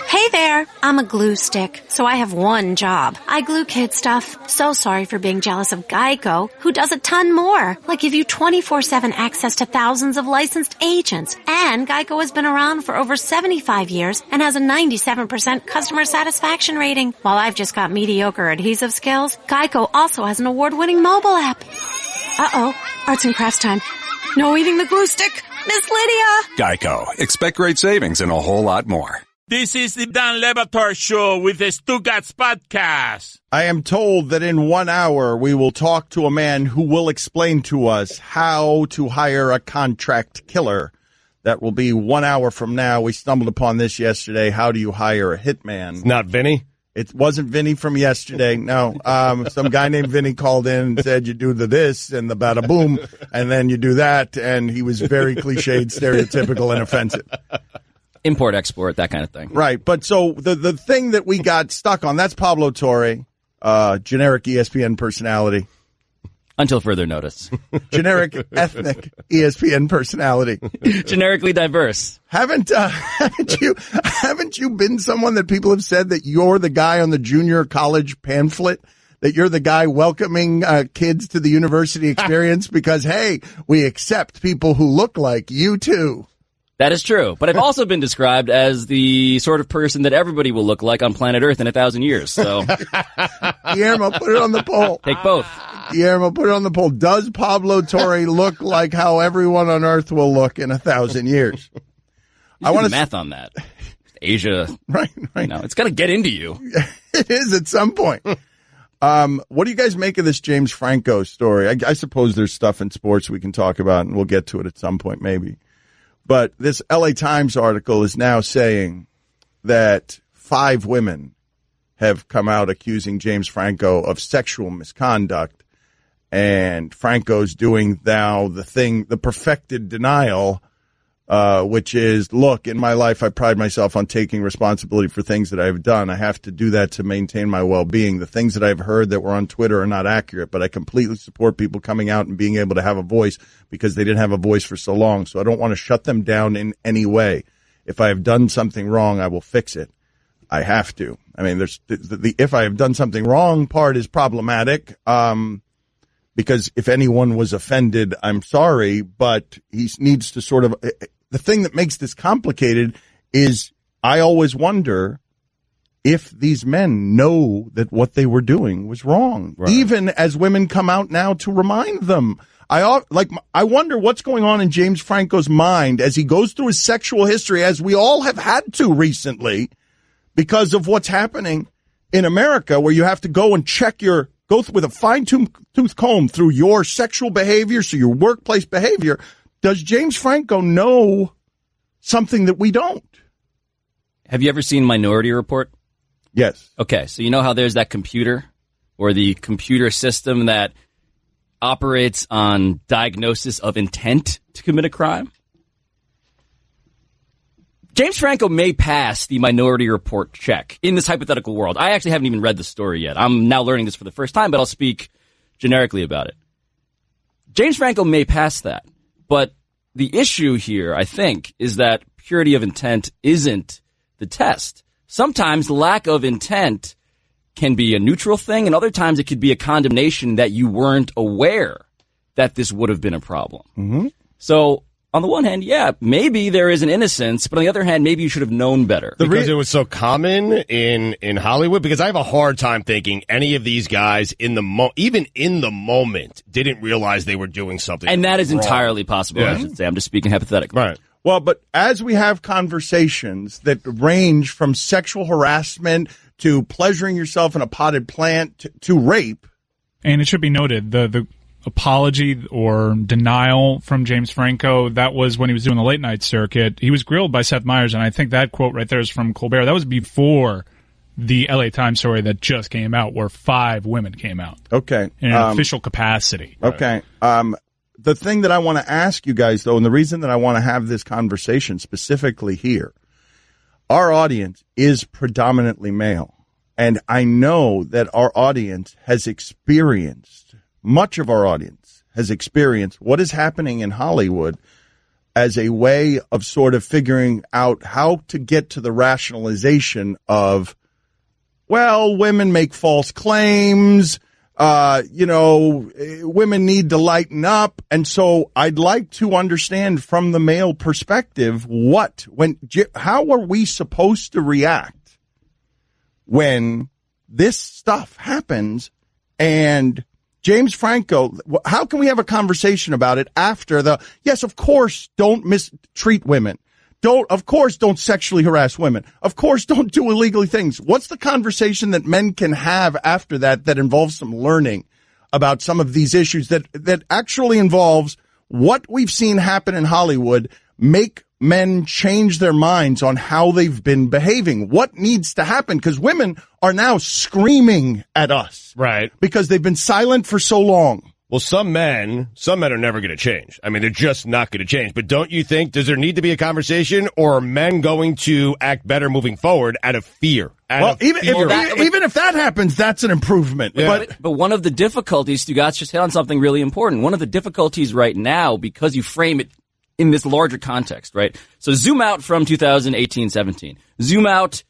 Hey there, I'm a glue stick, so I have one job. I glue kid stuff. So sorry for being jealous of Geico, who does a ton more, like give you 24/7 access to thousands of licensed agents. And Geico has been around for over 75 years and has a 97% customer satisfaction rating. While I've just got mediocre adhesive skills, Geico also has an award-winning mobile app. Uh-oh, arts and crafts time. No eating the glue stick, Miss Lydia! Geico. Expect great savings and a whole lot more. This is the Dan Levator Show with the Stugotz podcast. I am told that in 1 hour we will talk to a man who will explain to us how to hire a contract killer. That will be 1 hour from now. We stumbled upon this yesterday. How do you hire a hitman? It's not Vinny? It wasn't Vinny from yesterday. No. Some guy named Vinny called in and said you do the this and the bada boom, and then you do that, and he was very cliched, stereotypical, and offensive. Import, export, that kind of thing. Right. But so the thing that we got stuck on, that's Pablo Torre, generic ESPN personality. Until further notice. Generic ethnic ESPN personality. Generically diverse. Haven't you been someone that people have said that you're the guy on the junior college pamphlet? That you're the guy welcoming kids to the university experience because, hey, we accept people who look like you too. That is true. But I've also been described as the sort of person that everybody will look like on planet Earth in 1,000 years. So, Guillermo, put it on the poll. Take both. Guillermo, put it on the poll. Does Pablo Torre look like how everyone on Earth will look in 1,000 years? I want to math on that. Asia. Right. You know, it's got to get into you. It is at some point. What do you guys make of this James Franco story? I suppose there's stuff in sports we can talk about, and we'll get to it at some point maybe. But this LA Times article is now saying that 5 women have come out accusing James Franco of sexual misconduct. And Franco's doing now the perfected denial, which is, look, in my life, I pride myself on taking responsibility for things that I've done. I have to do that to maintain my well-being. The things that I've heard that were on Twitter are not accurate, but I completely support people coming out and being able to have a voice because they didn't have a voice for so long. So I don't want to shut them down in any way. If I have done something wrong, I will fix it. I have to. I mean, there's the if I have done something wrong part is problematic. Because if anyone was offended, I'm sorry, but he needs to sort of, the thing that makes this complicated is I always wonder if these men know that what they were doing was wrong, right. Even as women come out now to remind them. I wonder what's going on in James Franco's mind as he goes through his sexual history, as we all have had to recently because of what's happening in America, where you have to go and go with a fine-tooth comb through your sexual behavior, so your workplace behavior. Does James Franco know something that we don't? Have you ever seen Minority Report? Yes. Okay, so you know how there's that computer or the computer system that operates on diagnosis of intent to commit a crime? James Franco may pass the Minority Report check in this hypothetical world. I actually haven't even read the story yet. I'm now learning this for the first time, but I'll speak generically about it. James Franco may pass that, but the issue here, I think, is that purity of intent isn't the test. Sometimes lack of intent can be a neutral thing, and other times it could be a condemnation that you weren't aware that this would have been a problem. Mm-hmm. So, on the one hand, yeah, maybe there is an innocence, but on the other hand, maybe you should have known better. Because it was so common in Hollywood, because I have a hard time thinking any of these guys even in the moment didn't realize they were doing something and that is wrong. Entirely possible, Yeah. I should say. I'm just speaking hypothetically. Right. Well, but as we have conversations that range from sexual harassment to pleasuring yourself in a potted plant to rape. And it should be noted, the apology or denial from James Franco, that was when he was doing the late night circuit. He was grilled by Seth Meyers, and I think that quote right there is from Colbert. That was before the LA Times story that just came out, where 5 women came out. Okay. In an official capacity. Okay. The thing that I want to ask you guys, though, and the reason that I want to have this conversation specifically here, our audience is predominantly male. And I know that our audience has experienced, much of our audience has experienced what is happening in Hollywood as a way of sort of figuring out how to get to the rationalization of, well, women make false claims, women need to lighten up. And so I'd like to understand from the male perspective, how are we supposed to react when this stuff happens? And James Franco, how can we have a conversation about it after yes, of course, don't mistreat women. Of course, don't sexually harass women. Of course, don't do illegal things. What's the conversation that men can have after that involves some learning about some of these issues that actually involves what we've seen happen in Hollywood, make men change their minds on how they've been behaving? What needs to happen? Because women are now screaming at us. Right. Because they've been silent for so long. Well, some men are never going to change. I mean, they're just not going to change. But don't you think, does there need to be a conversation, or are men going to act better moving forward out of fear? Even if that happens, that's an improvement. Yeah. But one of the difficulties, Stugotz just hit on something really important. One of the difficulties right now, because you frame it in this larger context, right? So zoom out from 2018-17. Zoom out,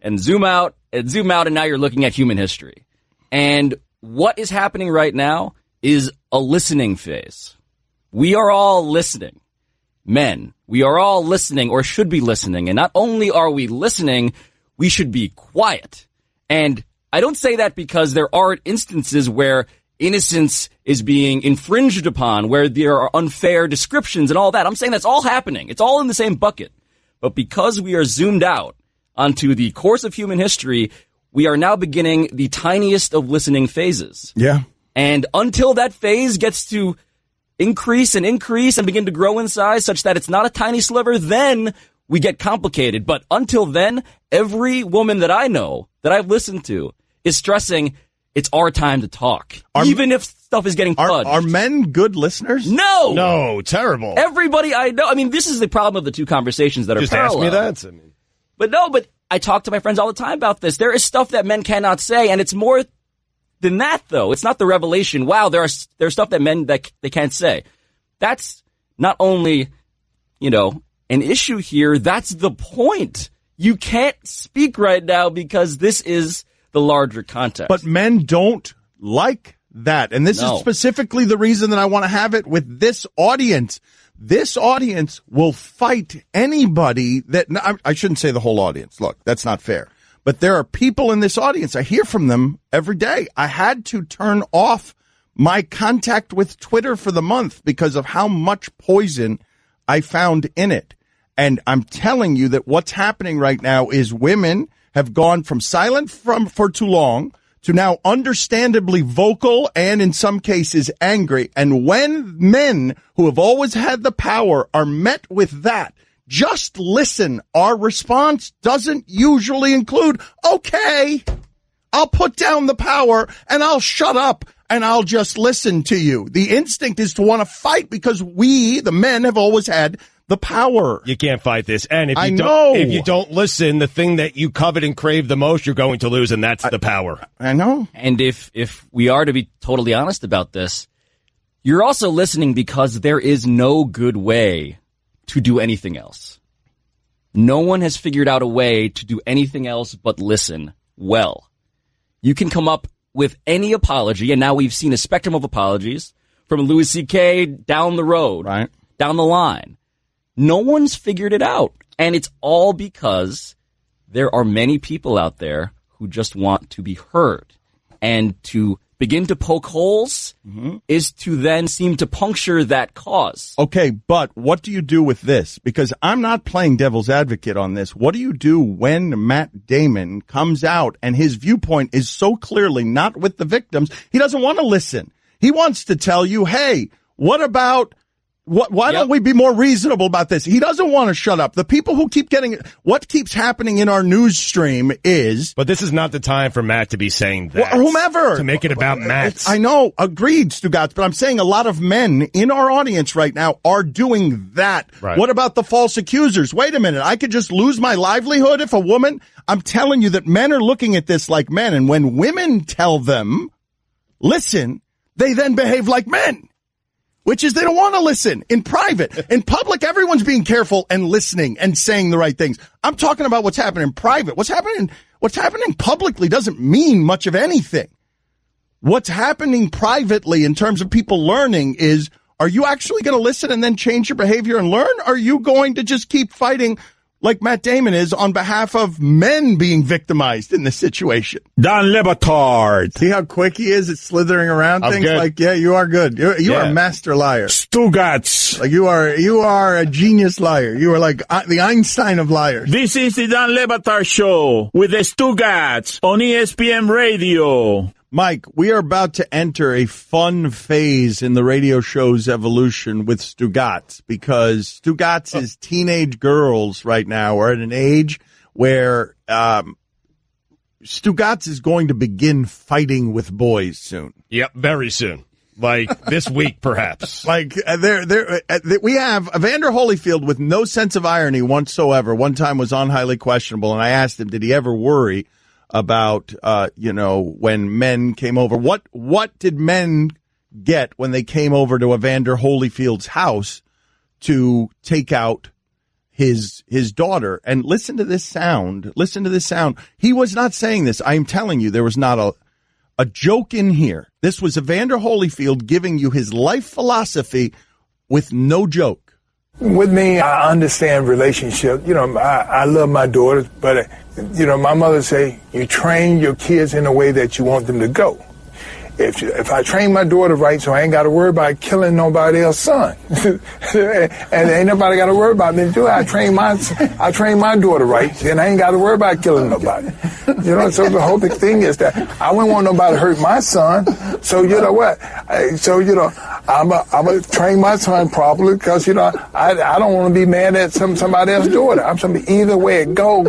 and zoom out, and zoom out, and now you're looking at human history. And what is happening right now is a listening phase. We are all listening. Men, we are all listening, or should be listening. And not only are we listening, we should be quiet. And I don't say that because there are instances where innocence is being infringed upon, where there are unfair descriptions and all that. I'm saying that's all happening. It's all in the same bucket. But because we are zoomed out onto the course of human history, we are now beginning the tiniest of listening phases. Yeah. And until that phase gets to increase and begin to grow in size such that it's not a tiny sliver, then we get complicated. But until then, every woman that I know, that I've listened to, is stressing it's our time to talk, even if stuff is getting fudged. Are men good listeners? No, terrible. Everybody I know, I mean, this is the problem of the two conversations that are parallel. Just ask me that. But I talk to my friends all the time about this. There is stuff that men cannot say, and it's more than that, though. It's not the revelation, wow, there's stuff that men that they can't say. That's not only, an issue here, that's the point. You can't speak right now because this is the larger context. But men don't like that. And this is specifically the reason that I want to have it with this audience. This audience will fight anybody that, I shouldn't say the whole audience. Look, that's not fair. But there are people in this audience, I hear from them every day. I had to turn off my contact with Twitter for the month because of how much poison I found in it. And I'm telling you that what's happening right now is women have gone from silent for too long to now understandably vocal and in some cases angry. And when men who have always had the power are met with that, just listen. Our response doesn't usually include, okay, I'll put down the power and I'll shut up and I'll just listen to you. The instinct is to want to fight because we, the men, have always had the power. You can't fight this. And if you don't listen, the thing that you covet and crave the most, you're going to lose, and that's the power. I know. And if we are to be totally honest about this, you're also listening because there is no good way to do anything else. No one has figured out a way to do anything else but listen well. You can come up with any apology, and now we've seen a spectrum of apologies from Louis C.K. down the road, right, down the line. No one's figured it out, and it's all because there are many people out there who just want to be heard, and to begin to poke holes is to then seem to puncture that cause. Okay, but what do you do with this? Because I'm not playing devil's advocate on this. What do you do when Matt Damon comes out and his viewpoint is so clearly not with the victims? He doesn't want to listen. He wants to tell you, hey, what about... Why don't we be more reasonable about this? He doesn't want to shut up. The people who keep getting what keeps happening in our news stream is... But this is not the time for Matt to be saying that. Whomever. To make it about Matt. I know. Agreed, Stugotz. But I'm saying a lot of men in our audience right now are doing that. Right. What about the false accusers? Wait a minute. I could just lose my livelihood if a woman... I'm telling you that men are looking at this like men. And when women tell them, listen, they then behave like men. which is they don't want to listen in private. In public, everyone's being careful and listening and saying the right things. I'm talking about what's happening in private. What's happening publicly doesn't mean much of anything. What's happening privately in terms of people learning is, are you actually going to listen and then change your behavior and learn? Or are you going to just keep fighting like Matt Damon is on behalf of men being victimized in this situation? Don Le Batard. See how quick he is at slithering around things? Good. Like, yeah, you are good. You are a master liar. Stugotz. Like you are a genius liar. You are like the Einstein of liars. This is the Don Le Batard Show with the Stugotz on ESPN Radio. Mike, we are about to enter a fun phase in the radio show's evolution with Stugotz, because Stugotz's teenage girls right now are at an age where Stugotz is going to begin fighting with boys soon. Yep, very soon. Like this week, perhaps. Like we have Evander Holyfield with no sense of irony whatsoever. One time was on Highly Questionable, and I asked him, did he ever worry about, when men came over? What did men get when they came over to Evander Holyfield's house to take out his daughter? And listen to this sound. Listen to this sound. He was not saying this. I am telling you, there was not a joke in here. This was Evander Holyfield giving you his life philosophy with no joke. With me, I understand relationship. I love my daughters, but, my mother say, you train your kids in a way that you want them to go. If I train my daughter right, so I ain't got to worry about killing nobody else's son, and ain't nobody got to worry about me too. I train my daughter right, and I ain't got to worry about killing nobody. So the whole thing is that I wouldn't want nobody to hurt my son. So you know what? I'm gonna train my son properly, because I don't want to be mad at somebody else's daughter. Either way it goes,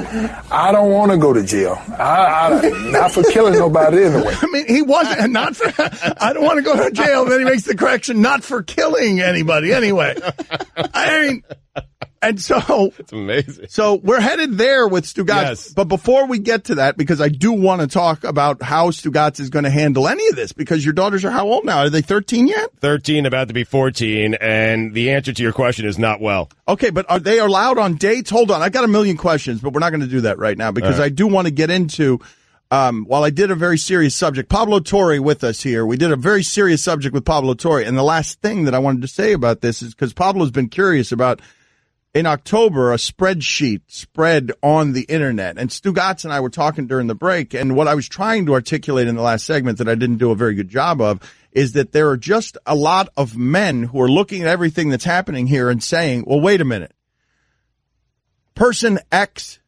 I don't want to go to jail. Not for killing nobody anyway. I mean, he wasn't not. I don't want to go to jail. Then he makes the correction, not for killing anybody anyway. I mean, and so it's amazing. So we're headed there with Stugotz. Yes. But before we get to that, because I do want to talk about how Stugotz is going to handle any of this, because your daughters are how old now? Are they 13 yet? 13, about to be 14, and the answer to your question is not well. Okay, but are they allowed on dates? Hold on. I got a million questions, but we're not going to do that right now, because I do want to get into, while I did a very serious subject, Pablo Torre with us here. We did a very serious subject with Pablo Torre. And the last thing that I wanted to say about this is because Pablo's been curious about, in October, a spreadsheet spread on the internet. And Stugotz and I were talking during the break. And what I was trying to articulate in the last segment that I didn't do a very good job of is that there are just a lot of men who are looking at everything that's happening here and saying, well, wait a minute. Person X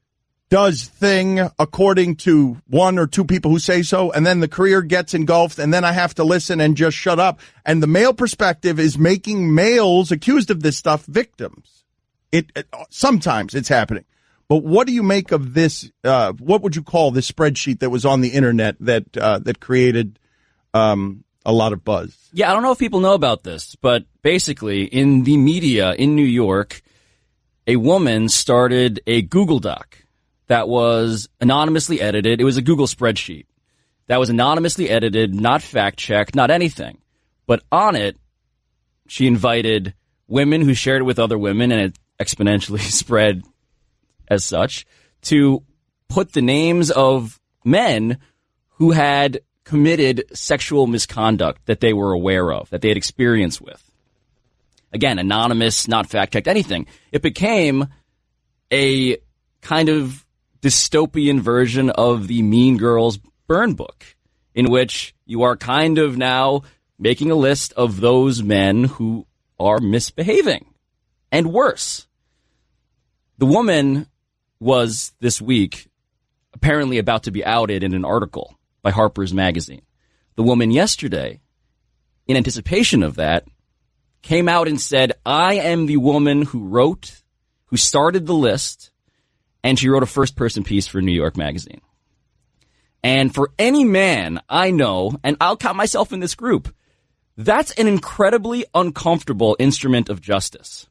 does thing according to one or two people who say so, and then the career gets engulfed, and then I have to listen and just shut up. And the male perspective is making males accused of this stuff victims. Sometimes it's happening. But what do you make of this? What would you call this spreadsheet that was on the internet that created a lot of buzz? Yeah, I don't know if people know about this, but basically in the media in New York, a woman started a Google Doc that was anonymously edited. It was a Google spreadsheet that was anonymously edited, not fact-checked, not anything. But on it, she invited women who shared it with other women, and it exponentially spread as such, to put the names of men who had committed sexual misconduct that they were aware of, that they had experience with. Again, anonymous, not fact-checked, anything. It became a kind of dystopian version of the Mean Girls burn book, in which you are kind of now making a list of those men who are misbehaving. And worse. The woman was, this week, apparently about to be outed in an article by Harper's Magazine. The woman yesterday, in anticipation of that, came out and said, I am the woman who started the list, and she wrote a first-person piece for New York Magazine. And for any man I know, and I'll count myself in this group, that's an incredibly uncomfortable instrument of justice.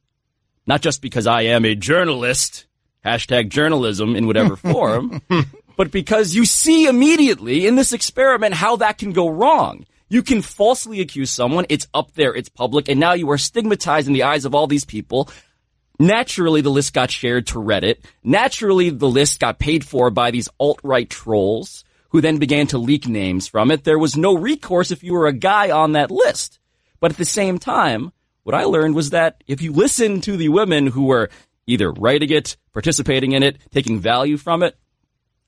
Not just because I am a journalist, #journalism in whatever form, but because you see immediately in this experiment how that can go wrong. You can falsely accuse someone. It's up there. It's public. And now you are stigmatized in the eyes of all these people. Naturally, the list got shared to Reddit. Naturally, the list got paid for by these alt-right trolls who then began to leak names from it. There was no recourse if you were a guy on that list. But at the same time, what I learned was that if you listen to the women who were either writing it, participating in it, taking value from it,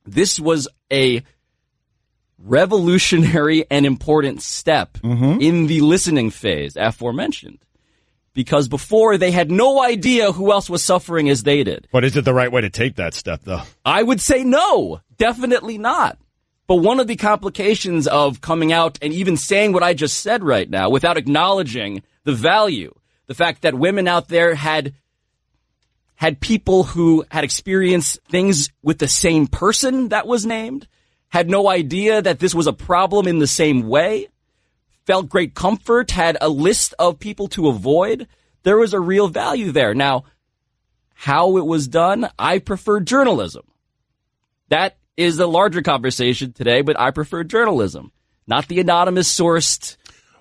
this was a revolutionary and important step in the listening phase, aforementioned. Because before, they had no idea who else was suffering as they did. But is it the right way to take that step, though? I would say no, definitely not. But one of the complications of coming out and even saying what I just said right now without acknowledging the value, the fact that women out there had people who had experienced things with the same person that was named, had no idea that this was a problem in the same way, felt great comfort, had a list of people to avoid. There was a real value there. Now, how it was done, I prefer journalism. That is a larger conversation today, but I prefer journalism, not the anonymous sourced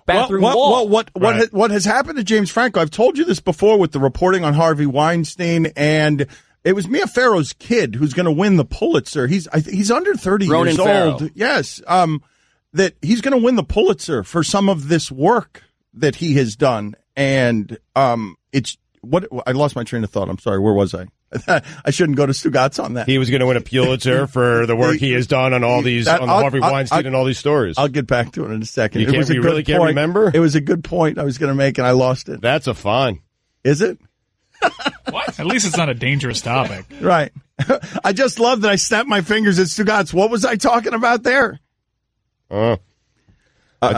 bathroom wall. What has happened to James Franco? I've told you this before with the reporting on Harvey Weinstein, and it was Mia Farrow's kid who's going to win the Pulitzer. He's under 30 Ronan years Farrow. old. Yes, that he's going to win the Pulitzer for some of this work that he has done, and it's what I lost my train of thought. I'm sorry. Where was I? I shouldn't go to Stugotz on that. He was going to win a Pulitzer for the work he has done on all these, on the Harvey Weinstein and all these stories. I'll get back to it in a second. You really can't remember? It was a good point I was going to make, and I lost it. That's a fine. Is it? What? At least it's not a dangerous topic. Right. I just love that I snapped my fingers at Stugotz. What was I talking about there? I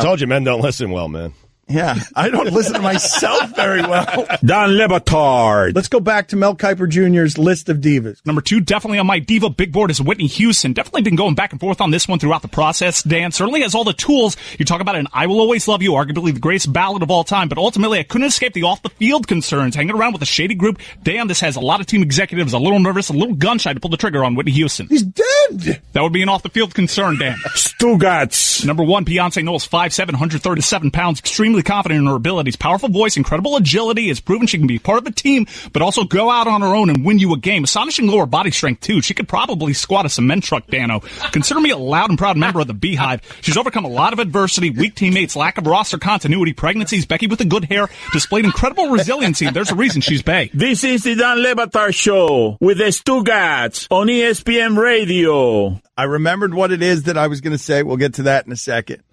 told you men don't listen well, man. Yeah, I don't listen to myself very well. Don Le Batard. Let's go back to Mel Kiper Jr.'s list of divas. Number 2, definitely on my diva big board is Whitney Houston. Definitely been going back and forth on this one throughout the process. Dan certainly has all the tools. You talk about it in I Will Always Love You, arguably the greatest ballad of all time, but ultimately I couldn't escape the off-the-field concerns. Hanging around with a shady group. Dan, this has a lot of team executives a little nervous, a little gun-shy to pull the trigger on Whitney Houston. He's dead! That would be an off-the-field concern, Dan. Stugotz. Number 1, Beyonce Knowles, 5'7", 137 pounds, extremely confident in her abilities. Powerful voice, incredible agility, has proven she can be part of a team, but also go out on her own and win you a game. Astonishing lower body strength, too. She could probably squat a cement truck, Dano. Consider me a loud and proud member of the Beehive. She's overcome a lot of adversity, weak teammates, lack of roster continuity, pregnancies, Becky with the good hair, displayed incredible resiliency. There's a reason she's bae. This is the Don Le Batard Show with the Stugotz on ESPN Radio. I remembered what it is that I was going to say. We'll get to that in a second.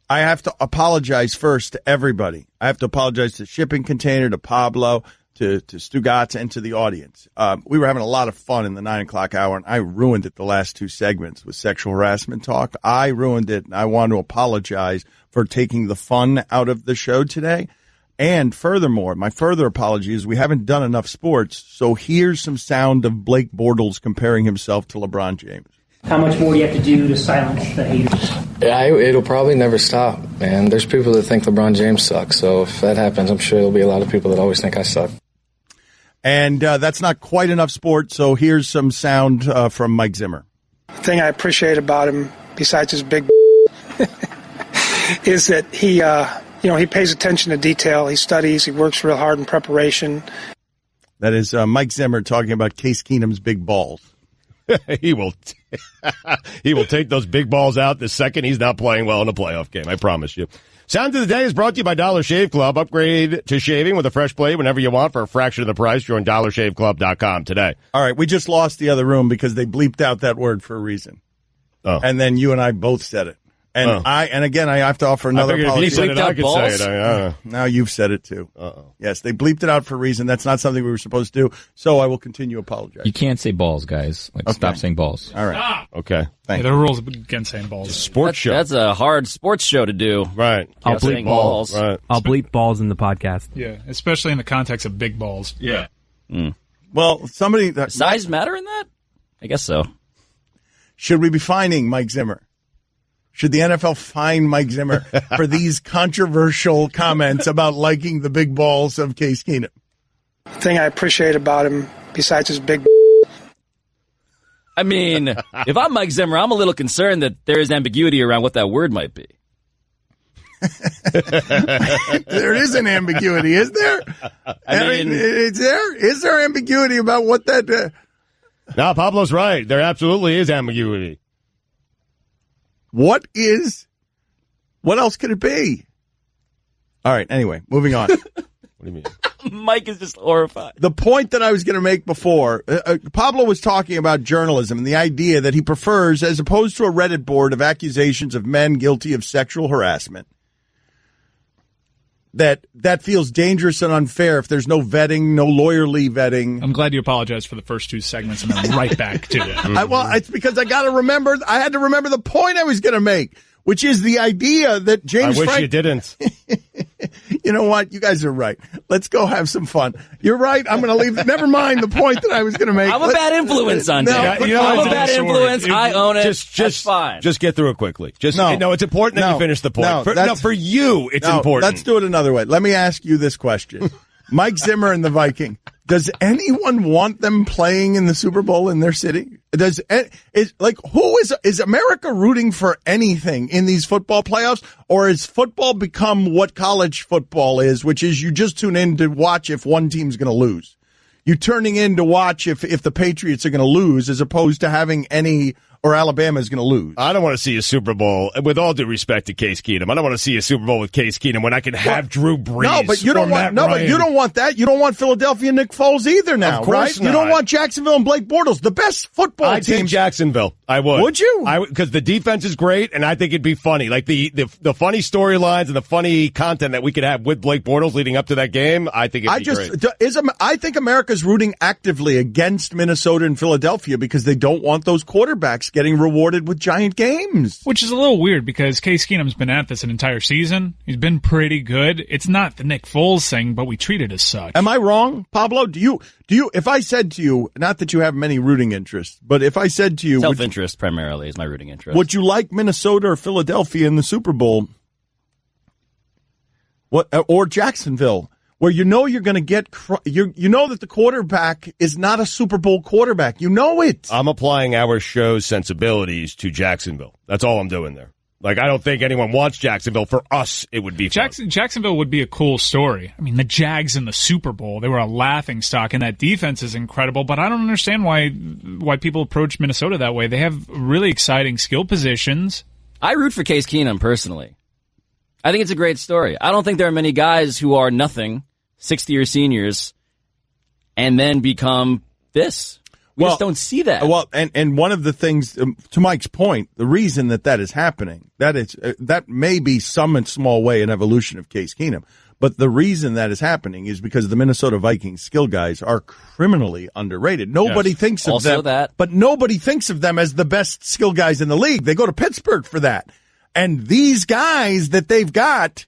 I have to apologize first to everybody. I have to apologize to Shipping Container, to Pablo, to Stugotz, and to the audience. We were having a lot of fun in the 9 o'clock hour, and I ruined it the last 2 segments with sexual harassment talk. I ruined it, and I want to apologize for taking the fun out of the show today. And furthermore, my further apology is we haven't done enough sports, so here's some sound of Blake Bortles comparing himself to LeBron James. How much more do you have to do to silence the haters? Yeah, it'll probably never stop, man. There's people that think LeBron James sucks, so if that happens, I'm sure there'll be a lot of people that always think I suck. And that's not quite enough sport, so here's some sound from Mike Zimmer. The thing I appreciate about him, besides his big is that he pays attention to detail. He studies. He works real hard in preparation. That is Mike Zimmer talking about Case Keenum's big balls. He will take those big balls out the second he's not playing well in a playoff game. I promise you. Sound of the Day is brought to you by Dollar Shave Club. Upgrade to shaving with a fresh blade whenever you want for a fraction of the price. Join DollarShaveClub.com today. All right, we just lost the other room because they bleeped out that word for a reason. Oh. And then you and I both said it. And I have to offer another apology. If he said it, I could say it. Now you've said it too. Uh-oh. Yes, they bleeped it out for a reason. That's not something we were supposed to do. So I will continue apologizing. You can't say balls, guys. Stop saying balls. All right. Okay. Yeah, there are rules against saying balls. Sports show. That's a hard sports show to do. Right. I'll bleep balls. Right. I'll bleep balls in the podcast. Yeah, especially in the context of big balls. Yeah. Well, somebody that size matter in that? I guess so. Should we be fining Mike Zimmer? Should the NFL fine Mike Zimmer for these controversial comments about liking the big balls of Case Keenum? The thing I appreciate about him, besides his big I mean, if I'm Mike Zimmer, I'm a little concerned that there is ambiguity around what that word might be. There is an ambiguity, is there? I mean, is there ambiguity about what that? No, Pablo's right. There absolutely is ambiguity. What else could it be? All right. Anyway, moving on. What do you mean? Mike is just horrified. The point that I was going to make before, Pablo was talking about journalism and the idea that he prefers, as opposed to a Reddit board of accusations of men guilty of sexual harassment, that feels dangerous and unfair if there's no vetting, no lawyerly vetting. I'm glad you apologized for the first two segments and then right back to it. Well, it's because I had to remember the point I was going to make, which is the idea that James Franco... I wish you didn't. You know what? You guys are right. Let's go have some fun. You're right. I'm going to leave. Never mind the point that I was going to make. I'm a bad influence on Dan. I'm a bad influence. I own it. That's fine. Just get through it quickly. No, it's important that you finish the point. For you, it's important. Let's do it another way. Let me ask you this question. Mike Zimmer and the Viking. Does anyone want them playing in the Super Bowl in their city? Is America rooting for anything in these football playoffs, or has football become what college football is, which is you just tune in to watch if one team's going to lose? You're turning in to watch if the Patriots are going to lose, as opposed to having any or Alabama is going to lose. I don't want to see a Super Bowl, with all due respect to Case Keenum. I don't want to see a Super Bowl with Case Keenum when I can have Drew Brees. No, but you don't want. No, but you don't want that. You don't want Philadelphia Nick Foles either. Now, of course right? Not. You don't want Jacksonville and Blake Bortles, the best football I'd team. take Jacksonville. I would. Would you? Because the defense is great, and I think it'd be funny. Like the funny storylines and the funny content that we could have with Blake Bortles leading up to that game. I think it'd be great. I think America's rooting actively against Minnesota and Philadelphia because they don't want those quarterbacks getting rewarded with giant games. Which is a little weird because Case Keenum's been at this an entire season. He's been pretty good. It's not the Nick Foles thing, but we treat it as such. Am I wrong, Pablo? Do you, if I said to you, not that you have many rooting interests, but if I said to you, self-interest primarily is my rooting interest. Would you like Minnesota or Philadelphia in the Super Bowl? Or Jacksonville? Where you know you're going to get, you know that the quarterback is not a Super Bowl quarterback. You know it. I'm applying our show's sensibilities to Jacksonville. That's all I'm doing there. Like, I don't think anyone wants Jacksonville. For us, it would be fun. Jacksonville would be a cool story. I mean, the Jags in the Super Bowl, they were a laughing stock, and that defense is incredible, but I don't understand why people approach Minnesota that way. They have really exciting skill positions. I root for Case Keenum, personally. I think it's a great story. I don't think there are many guys who are nothing, 60-year seniors, and then become this. We just don't see that. Well, and one of the things, to Mike's point, the reason that is happening, that may be some small way an evolution of Case Keenum, but the reason that is happening is because the Minnesota Vikings skill guys are criminally underrated. Nobody thinks of them, but nobody thinks of them as the best skill guys in the league. They go to Pittsburgh for that. And these guys that they've got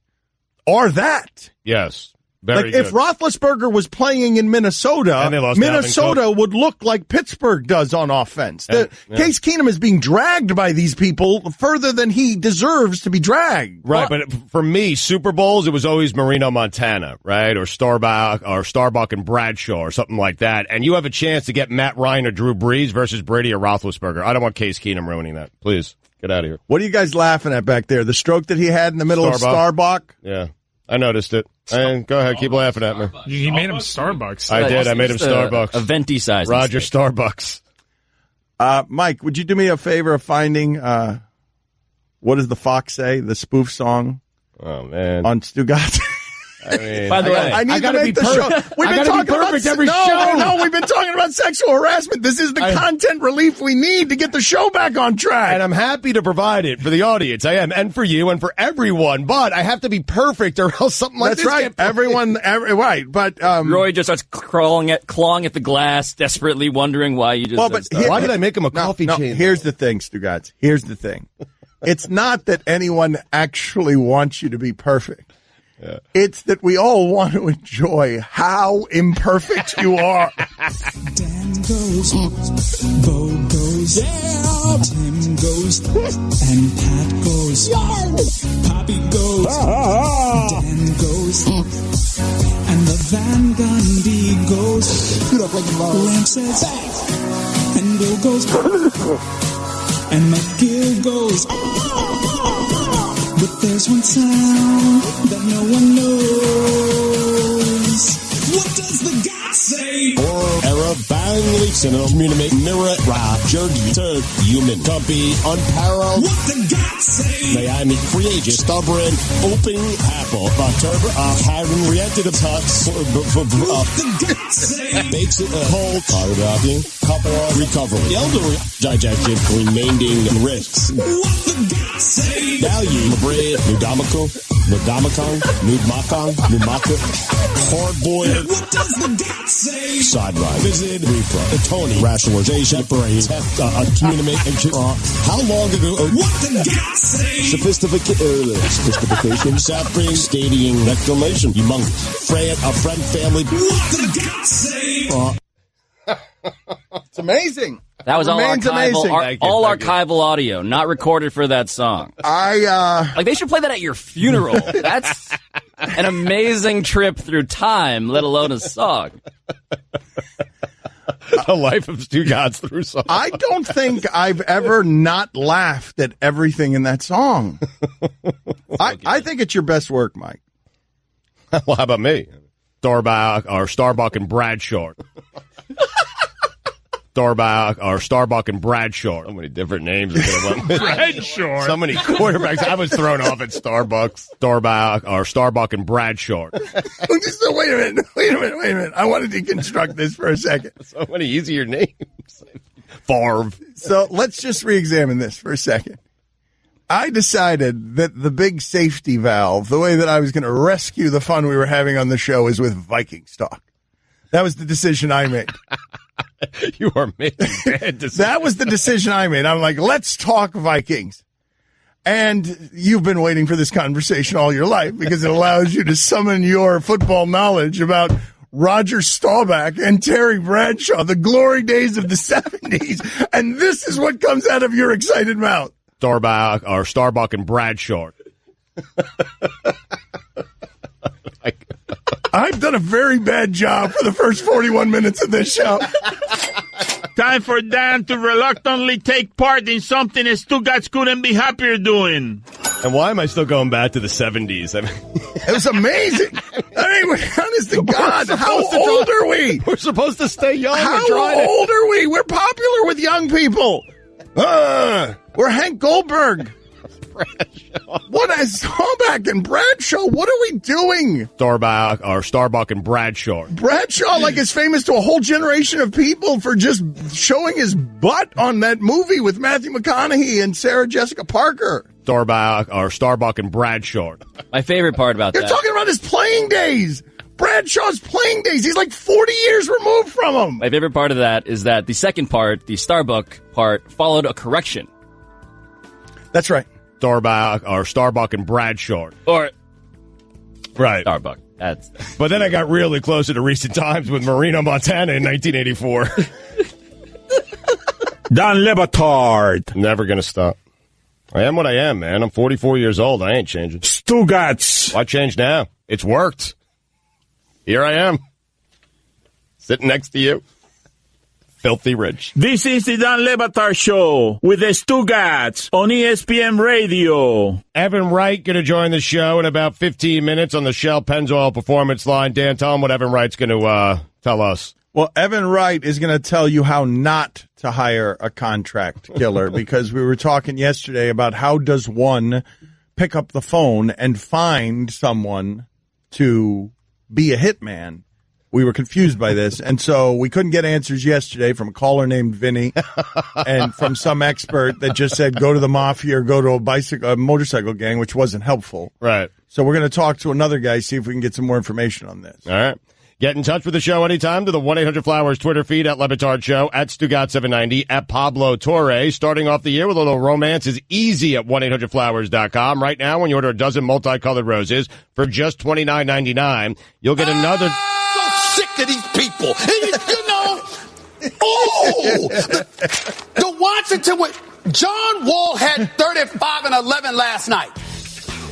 are that. Yes. Very good. If Roethlisberger was playing in Minnesota, Minnesota would look like Pittsburgh does on offense. Case Keenum is being dragged by these people further than he deserves to be dragged. Right, but for me, Super Bowls, it was always Marino, Montana, right? Or Starbuck and Bradshaw or something like that. And you have a chance to get Matt Ryan or Drew Brees versus Brady or Roethlisberger. I don't want Case Keenum ruining that. Please, get out of here. What are you guys laughing at back there? The stroke that he had in the middle of Starbuck? Yeah. I noticed it. And go ahead, keep laughing at me. You made him Starbucks. I did. I made him Starbucks. A venti size. Roger Starbucks. Mike, would you do me a favor of finding what does the Fox say? The spoof song. Oh man. On Stugotz. I mean, by the way, I need to make the show. We've been talking about every show. No, we've been talking about sexual harassment. This is the content relief we need to get the show back on track. And I'm happy to provide it for the audience. I am, and for you, and for everyone. But I have to be perfect, or else something like this. That's right. Everyone, right? But Roy just starts clawing at the glass, desperately wondering why you just. Why did I make him a coffee chain? Here's the thing, Stugotz. Here's the thing. It's not that anyone actually wants you to be perfect. Yeah. It's that we all want to enjoy how imperfect you are. Dan goes, Bo goes, yeah. Tim goes, and Pat goes, yeah. Poppy goes, Dan goes, and the Van Gundy goes. Lamp says, and Bill goes, and McGill goes. With There's one sound that no one knows. What does the God say? Era bang leaks in a community mirror rap jerky to human copy unparalleled. What the God say? Miami free agent stubborn open apple turbo having reacted to touch What the God say? bakes it whole carbohydrate couple recovery elderly digestion remaining risks. What the God say? Value bread Nudamacon hard-boiled. What does the God say? Sideline. Visit repro. Tony. Rationalization. Brain. Communication. How long ago? What the God say? Sophistication. Sapping. Stadium. Reclamation. Humongous. A friend, family. What the God say? It's amazing. That was all archival audio, not recorded for that song. Like they should play that at your funeral. That's an amazing trip through time, let alone a song. The life of Stugotz through song. I don't think I've ever not laughed at everything in that song. I think it's your best work, Mike. Well, how about me? Starbuck and Bradshaw. Starbuck and Bradshaw. So many different names. Bradshaw. So many quarterbacks. I was thrown off at Starbucks. Starbuck and Bradshaw. Wait a minute. I want to deconstruct this for a second. So many easier names. Favre. So let's just re-examine this for a second. I decided that the big safety valve, the way that I was going to rescue the fun we were having on the show, is with Viking stock. That was the decision I made. You are making bad decisions. That was the decision I made. I'm like, let's talk Vikings. And you've been waiting for this conversation all your life because it allows you to summon your football knowledge about Roger Staubach and Terry Bradshaw, the glory days of the 70s. And this is what comes out of your excited mouth. Starbuck and Bradshaw. I've done a very bad job for the first 41 minutes of this show. Time for Dan to reluctantly take part in something Stugotz couldn't be happier doing. And why am I still going back to the 70s? I mean, it was amazing. I mean, honest to God, how old are we? We're supposed to stay young. How old are we? We're popular with young people. We're Hank Goldberg. Bradshaw. What is Staubach and Bradshaw? What are we doing? Starbuck and Bradshaw. Bradshaw, like, is famous to a whole generation of people for just showing his butt on that movie with Matthew McConaughey and Sarah Jessica Parker. Starbuck and Bradshaw. My favorite part about You're talking about his playing days. Bradshaw's playing days. He's like 40 years removed from him. My favorite part of that is that the second part, the Starbuck part, followed a correction. That's right. Starbuck and Bradshaw. Or right. Starbuck. But then I got really closer to recent times with Marino, Montana in 1984. Dan Le Batard. Never going to stop. I am what I am, man. I'm 44 years old. I ain't changing. Stugotz. Why change now? It's worked. Here I am. Sitting next to you. Filthy rich. This is the Dan Le Batard Show with the Stugotz on ESPN Radio. Evan Wright going to join the show in about 15 minutes on the Shell Pennzoil Performance Line. Dan, tell him what Evan Wright's going to tell us. Well, Evan Wright is going to tell you how not to hire a contract killer because we were talking yesterday about how does one pick up the phone and find someone to be a hitman. We were confused by this, and so we couldn't get answers yesterday from a caller named Vinny and from some expert that just said go to the mafia or go to a motorcycle gang, which wasn't helpful. Right. So we're going to talk to another guy, see if we can get some more information on this. All right. Get in touch with the show anytime to the 1-800-Flowers Twitter feed at Le Batard Show, at Stugotz790, at Pablo Torre. Starting off the year with a little romance is easy at 1-800-Flowers.com. Right now, when you order a dozen multicolored roses for just $29.99, you'll get another... Sick of these people. You know, the Washington with John Wall had 35-11 last night.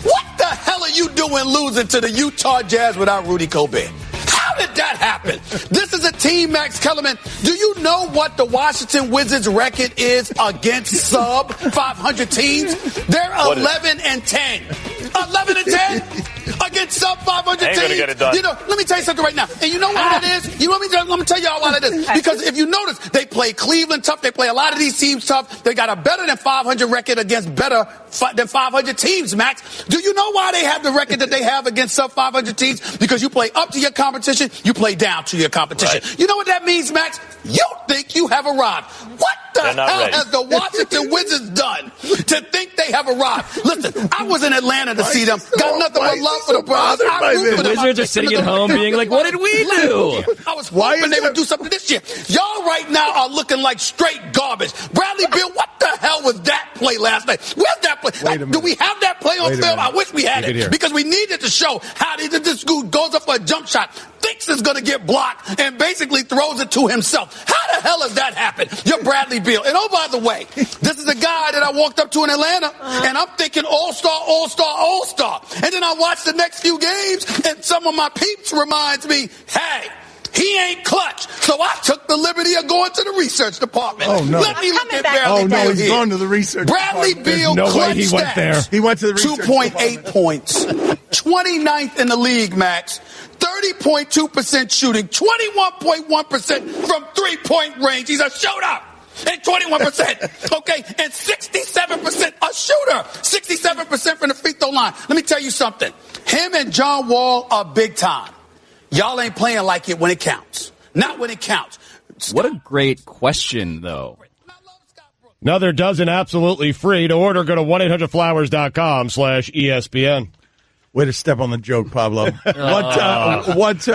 What the hell are you doing losing to the Utah Jazz without Rudy Gobert? How How did that happen? This is a team, Max Kellerman. Do you know what the Washington Wizards record is against sub 500 teams? They're 11-10. 11-10 against sub 500 teams. Ain't gonna get it done. You know, let me tell you something right now. And you know what it is? You know what let me tell y'all why it is. Because if you notice, they play Cleveland tough. They play a lot of these teams tough. They got a better than 500 record against better than 500 teams, Max. Do you know why they have the record that they have against sub 500 teams? Because you play up to your competition, you play down to your competition. Right. You know what that means, Max? You think you have arrived. What the hell has the Washington Wizards done to think they have arrived? Listen, I was in Atlanta to see them. Got nothing but love for the Browns. The Wizards are sitting at home being like, what did we do? I was hoping they would do something this year. Y'all right now are looking like straight garbage. Bradley Beal, what the hell was that play last night? Where's that play? Do we have that play on film? I wish we had it because we needed to show how this dude goes up for a jump shot, thinks it's going to get blocked, and basically throws it to himself. How the hell has that happened? You're Bradley Beal. And oh, by the way, this is a guy that I walked up to in Atlanta, and I'm thinking all-star, all-star, all-star. And then I watched the next few games, and some of my peeps reminds me, hey, he ain't clutch. So I took the liberty of going to the research department. Oh, no. Let me look at Bradley Beal. He's going to the research Bradley Beal clutch he went there. He went to the research 2.8 points. 29th in the league, Max. 30.2% shooting. 21.1% from three-point range. He's a shooter. And 21%. Okay? And 67% a shooter. 67% from the free throw line. Let me tell you something. Him and John Wall are big time. Y'all ain't playing like it when it counts. Not when it counts. What a great question, though. Another dozen absolutely free. To order, go to 1-800-Flowers.com/ESPN. Way to step on the joke, Pablo. What is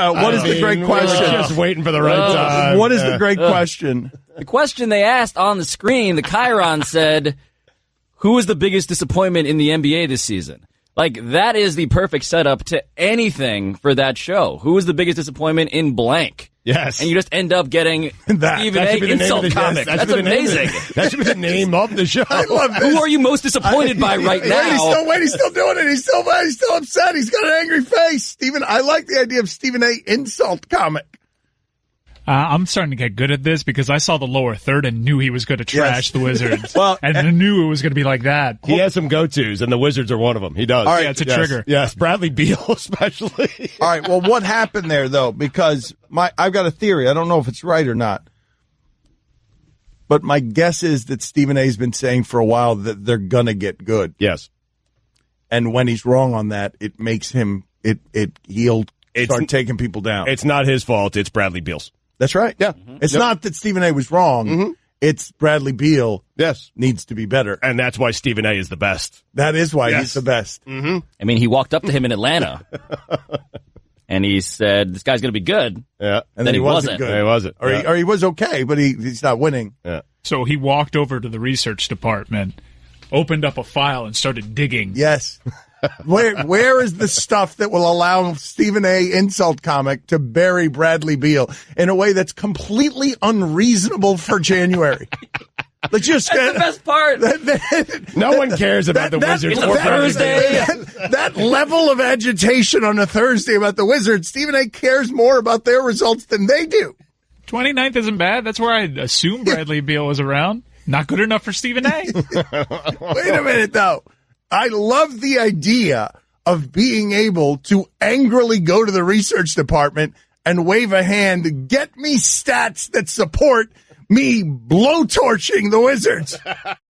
the great question? We're just waiting for the right time. What is the great question? The question they asked on the screen, the Chiron said, who is the biggest disappointment in the NBA this season? Like, that is the perfect setup to anything for that show. Who is the biggest disappointment in blank? Yes. And you just end up getting Stephen A. insult comic. That's amazing. That should be the name of the show. I love this. Who are you most disappointed by right now? He's still doing it. He's still upset. He's got an angry face. Stephen, I like the idea of Stephen A. insult comic. I'm starting to get good at this because I saw the lower third and knew he was going to trash the Wizards. And I knew it was going to be like that. He has some go-tos, and the Wizards are one of them. He does. All right, it's a trigger. Yes, Bradley Beal especially. All right, well, what happened there, though? Because I've got a theory. I don't know if it's right or not. But my guess is that Stephen A.'s been saying for a while that they're going to get good. Yes. And when he's wrong on that, it makes him, he'll start taking people down. It's not his fault. It's Bradley Beal's. That's right. Yeah. Mm-hmm. It's not that Stephen A. was wrong. Mm-hmm. It's Bradley Beal. Yes. Needs to be better. And that's why Stephen A. is the best. That is why he's the best. Mm-hmm. I mean, he walked up to him in Atlanta and he said, this guy's going to be good. Yeah. And then he wasn't good. He wasn't. Or he was okay, but he's not winning. Yeah. So he walked over to the research department, opened up a file, and started digging. Yes. Where is the stuff that will allow Stephen A. insult comic to bury Bradley Beal in a way that's completely unreasonable for January? That's the best part. No one cares about the Wizards. It's a Thursday. That level of agitation on a Thursday about the Wizards, Stephen A. cares more about their results than they do. 29th isn't bad. That's where I assume Bradley Beal was around. Not good enough for Stephen A. Wait a minute, though. I love the idea of being able to angrily go to the research department and wave a hand, get me stats that support me blowtorching the Wizards.